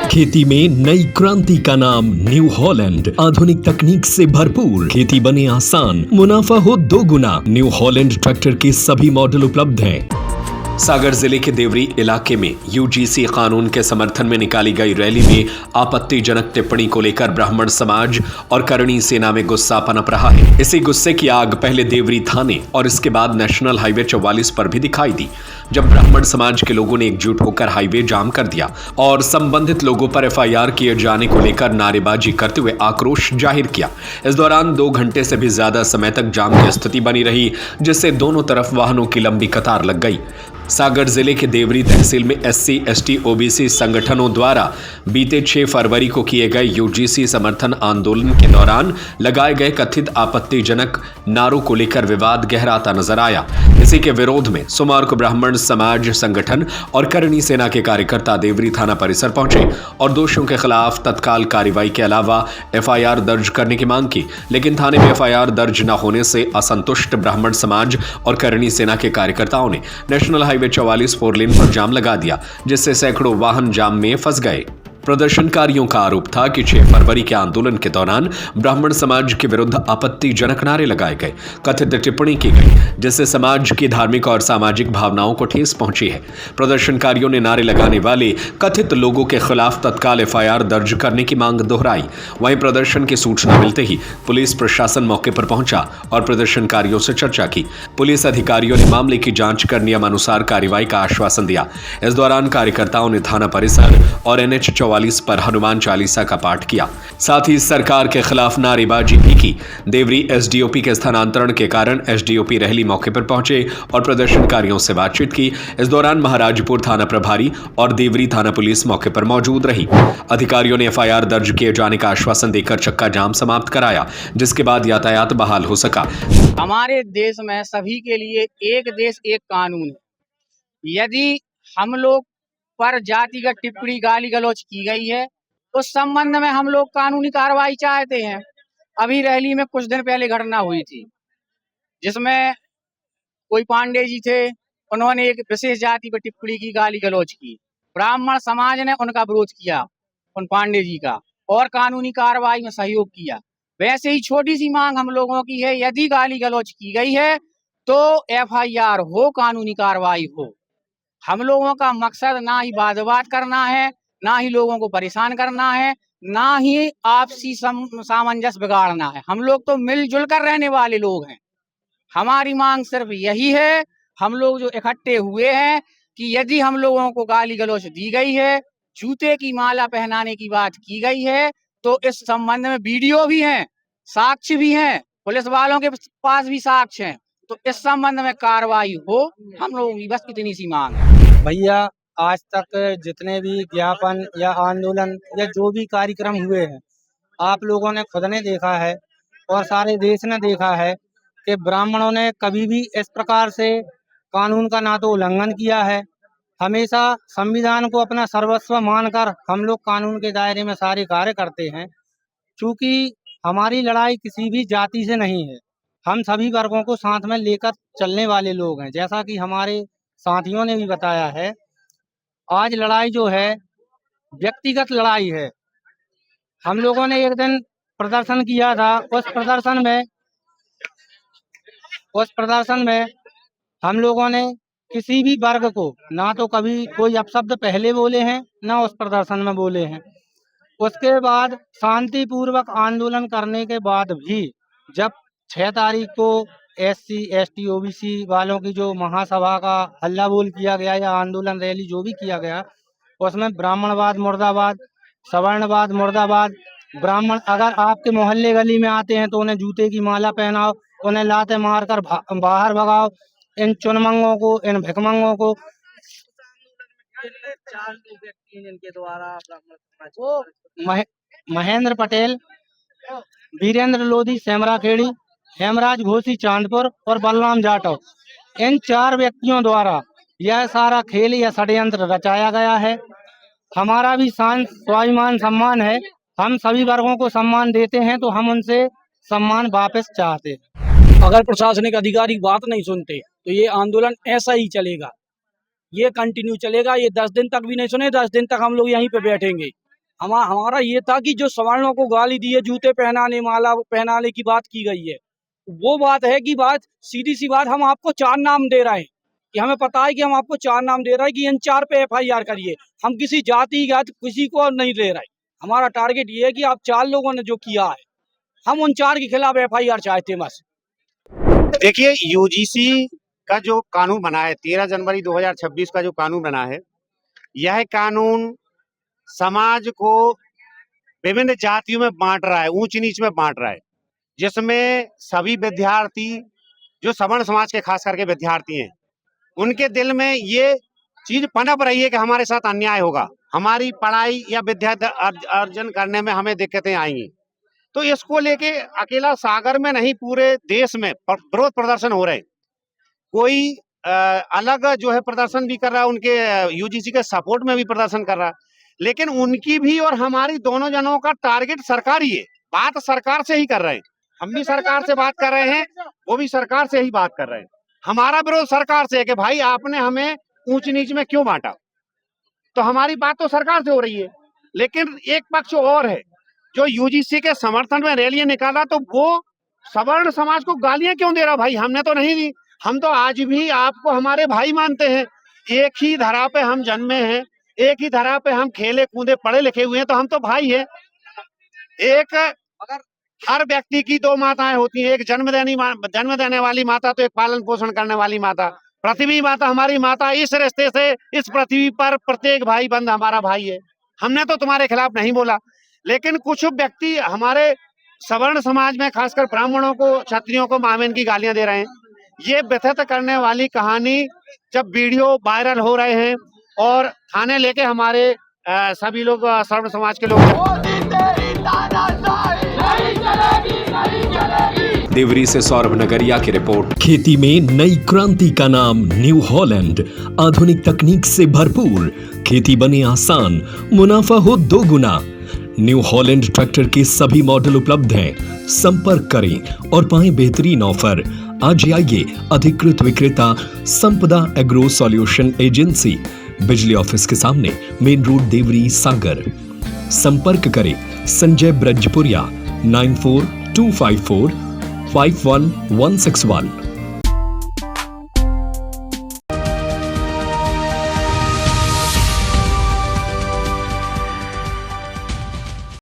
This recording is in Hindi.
खेती में नई क्रांति का नाम न्यू हॉलैंड। आधुनिक तकनीक से भरपूर, खेती बने आसान, मुनाफा हो दोगुना। न्यू हॉलैंड ट्रैक्टर के सभी मॉडल उपलब्ध हैं। सागर जिले के देवरी इलाके में यूजीसी कानून के समर्थन में निकाली गई रैली में आपत्तिजनक टिप्पणी को लेकर ब्राह्मण समाज और करणी सेना में गुस्सा पनप रहा है। इसी गुस्से की आग पहले देवरी थाने और इसके बाद नेशनल हाईवे 44 पर भी दिखाई दी, जब ब्राह्मण समाज के लोगों ने एकजुट होकर हाईवे जाम कर दिया और संबंधित लोगों पर एफआईआर किए जाने को लेकर नारेबाजी करते हुए आक्रोश जाहिर किया। इस दौरान 2 घंटे से भी ज्यादा समय तक जाम की स्थिति बनी रही, जिससे दोनों तरफ वाहनों की लंबी कतार लग गई। सागर जिले के देवरी तहसील में एससी, एसटी, ओबीसी संगठनों द्वारा बीते 6 फरवरी को किए गए यूजीसी समर्थन आंदोलन के दौरान लगाए गए कथित आपत्तिजनक नारों को लेकर विवाद गहराता नजर आया। इसी के विरोध में सोमवार को ब्राह्मण समाज संगठन और करणी सेना के कार्यकर्ता देवरी थाना परिसर पहुंचे और दोषियों के खिलाफ तत्काल कार्रवाई के अलावा एफआईआर दर्ज करने की मांग की, लेकिन थाने में एफआईआर दर्ज न होने से असंतुष्ट ब्राह्मण समाज और करणी सेना के कार्यकर्ताओं ने नेशनल हाईवे 44 4 लेन पर जाम लगा दिया, जिससे सैकड़ों वाहन जाम में फंस गए। प्रदर्शनकारियों का आरोप था कि 6 फरवरी के आंदोलन के दौरान ब्राह्मण समाज के विरुद्ध आपत्तिजनक नारे लगाए गए, कथित टिप्पणी की गई, जिससे समाज की धार्मिक और सामाजिक भावनाओं को ठेस पहुंची है। प्रदर्शनकारियों ने नारे लगाने वाले कथित लोगों के खिलाफ तत्काल एफआईआर दर्ज करने की मांग दोहराई। वहीं प्रदर्शन की सूचना मिलते ही पुलिस प्रशासन मौके पर पहुंचा और प्रदर्शनकारियों से चर्चा की। पुलिस अधिकारियों ने मामले की जांच कर नियमानुसार कार्रवाई का आश्वासन दिया। इस दौरान कार्यकर्ताओं ने थाना परिसर और NH 44 पर हनुमान चालीसा का पाठ किया, साथ ही सरकार के खिलाफ नारेबाजी भी की। देवरी एसडीओपी के स्थानांतरण के कारण एसडीओपी रहली मौके पर पहुंचे और प्रदर्शनकारियों से बातचीत की। इस दौरान महाराजपुर थाना प्रभारी और देवरी थाना पुलिस मौके पर मौजूद रही। अधिकारियों ने एफआईआर दर्ज किए जाने का आश्वासन देकर चक्का जाम समाप्त कराया, जिसके बाद यातायात बहाल हो सका। हमारे देश में सभी के लिए एक देश एक कानून है। यदि हम लोग पर जातिगत टिप्पणी गाली गलौज की गई है, उस संबंध में हम लोग कानूनी कार्रवाई चाहते हैं। अभी रैली में कुछ दिन पहले घटना हुई थी, जिसमें कोई पांडे जी थे, उन्होंने एक विशेष जाति पर टिप्पणी की, गाली गलौज की। ब्राह्मण समाज ने उनका विरोध किया, उन पांडे जी का, और कानूनी कार्रवाई में सहयोग किया। वैसे ही छोटी सी मांग हम लोगों की है, यदि गाली गलौज की गई है तो एफआईआर हो, कानूनी कार्रवाई हो। हम लोगों का मकसद ना ही वाद विवाद करना है, ना ही लोगों को परेशान करना है, ना ही आपसी सामंजस्य बिगाड़ना है। हम लोग तो मिलजुल कर रहने वाले लोग हैं। हमारी मांग सिर्फ यही है, हम लोग जो इकट्ठे हुए हैं, कि यदि हम लोगों को गाली गलौज दी गई है, जूते की माला पहनाने की बात की गई है, तो इस संबंध में वीडियो भी हैं, साक्ष्य भी हैं, पुलिस वालों के पास भी साक्ष्य हैं। तो इस संबंध में कार्रवाई हो, हम लोगों की बस इतनी सी मांग है। भैया, आज तक जितने भी ज्ञापन या आंदोलन या जो भी कार्यक्रम हुए हैं, आप लोगों ने खुद ने देखा है और सारे देश ने देखा है कि ब्राह्मणों ने कभी भी इस प्रकार से कानून का ना तो उल्लंघन किया है। हमेशा संविधान को अपना सर्वस्व मानकर हम लोग कानून के दायरे में सारे कार्य करते हैं। चूँकि हमारी लड़ाई किसी भी जाति से नहीं है, हम सभी वर्गों को साथ में लेकर चलने वाले लोग हैं। जैसा कि हमारे साथियों ने भी बताया है, आज लड़ाई जो है व्यक्तिगत लड़ाई है। हम लोगों ने एक दिन प्रदर्शन किया था, उस प्रदर्शन में हम लोगों ने किसी भी वर्ग को ना तो कभी कोई अपशब्द पहले बोले हैं, ना उस प्रदर्शन में बोले हैं। उसके बाद शांतिपूर्वक आंदोलन करने के बाद भी जब 6 तारीख को SC, ST, OBC वालों की जो महासभा का हल्ला बोल किया गया या आंदोलन रैली जो भी किया गया, उसमें ब्राह्मणवाद मुर्दाबाद, सवर्णवाद मुर्दाबाद। ब्राह्मण अगर आपके मोहल्ले गली में आते हैं तो उन्हें जूते की माला पहनाओ, उन्हें लाते मारकर बाहर भगाओ। इन चुनमंगों को, इन भिखमंगों को। 4 व्यक्ति इनके द्वारा महेंद्र पटेल, वीरेंद्र लोधी सेमरा खेड़ी, हेमराज घोषी चांदपुर और बलराम जाटव, इन 4 व्यक्तियों द्वारा यह सारा खेल या षड्यंत्र रचाया गया है। हमारा भी स्वाभिमान सम्मान है, हम सभी वर्गों को सम्मान देते हैं, तो हम उनसे सम्मान वापस चाहते हैं। अगर प्रशासनिक अधिकारी बात नहीं सुनते तो ये आंदोलन ऐसा ही चलेगा, ये कंटिन्यू चलेगा। ये 10 दिन तक भी नहीं सुने, 10 दिन तक हम लोग यहीं पे बैठेंगे। हमारा ये था कि जो सवर्णों को गाली दी है, जूते पहनाने, माला पहनाने की बात की गई है, वो बात है कि बात सीधी सी बात, हम आपको 4 नाम दे रहे हैं कि हमें पता है कि हम आपको 4 नाम दे रहे हैं कि इन 4 पे FIR करिए। हम किसी जाति किसी को नहीं दे रहे। हमारा टारगेट ये है कि आप 4 लोगों ने जो किया है, हम उन 4 के खिलाफ FIR चाहते हैं बस। देखिए, यूजीसी का जो कानून बना है 13 जनवरी 2026 का जो कानून बना है, यह कानून समाज को विभिन्न जातियों में बांट रहा है, ऊंच नीच में बांट रहा है, जिसमें सभी विद्यार्थी जो सवर्ण समाज के खास करके विद्यार्थी हैं, उनके दिल में ये चीज पनप रही है कि हमारे साथ अन्याय होगा, हमारी पढ़ाई या विद्या अर्जन करने में हमें दिक्कतें आएंगी। तो इसको लेके अकेला सागर में नहीं, पूरे देश में विरोध प्रदर्शन हो रहे हैं। कोई अलग जो है प्रदर्शन भी कर रहा है, उनके यूजीसी के सपोर्ट में भी प्रदर्शन कर रहा है, लेकिन उनकी भी और हमारी दोनों जनों का टारगेट सरकार ही है। बात सरकार से ही कर रहे हैं, हम भी सरकार से बात कर रहे हैं, वो भी सरकार से ही बात कर रहे हैं। हमारा विरोध सरकार से है कि भाई आपने हमें ऊंच नीच में क्यों बांटा। तो हमारी बात तो सरकार से हो रही है, लेकिन एक पक्ष और है जो यूजीसी के समर्थन में रैलियां निकाला, तो वो सवर्ण समाज को गालियां क्यों दे रहा। भाई हमने तो नहीं दी, हम तो आज भी आपको हमारे भाई मानते हैं। एक ही धरा पे हम जन्मे हैं, एक ही धरा पे हम खेले कूदे पढ़े लिखे हुए हैं, तो हम तो भाई हैं। एक अगर हर व्यक्ति की 2 माताएं होती हैं, एक जन्म देने वाली माता, तो एक पालन पोषण करने वाली माता। पृथ्वी माता हमारी माता, इस रिश्ते से इस पृथ्वी पर प्रत्येक भाई बंद हमारा भाई है। हमने तो तुम्हारे खिलाफ नहीं बोला, लेकिन कुछ व्यक्ति हमारे सवर्ण समाज में खासकर ब्राह्मणों को, क्षत्रियों को मामेन की गालियां दे रहे हैं। ये व्यथित करने वाली कहानी जब वीडियो वायरल हो रहे हैं और थाने लेके हमारे सभी लोग सवर्ण समाज के लोग देवरी से सौरभ नगरिया की रिपोर्ट। खेती में नई क्रांति का नाम न्यू हॉलैंड, आधुनिक तकनीक से भरपूर, खेती बने आसान, मुनाफा हो 2 गुना। न्यू हॉलैंड ट्रैक्टर के सभी मॉडल उपलब्ध हैं। संपर्क करें और पाएं बेहतरीन ऑफर। आज आइए अधिकृत विक्रेता संपदा एग्रो सॉल्यूशन एजेंसी, बिजली ऑफिस के सामने, मेन रोड, देवरी, सागर। संपर्क करें संजय ब्रजपुरिया 9425451161।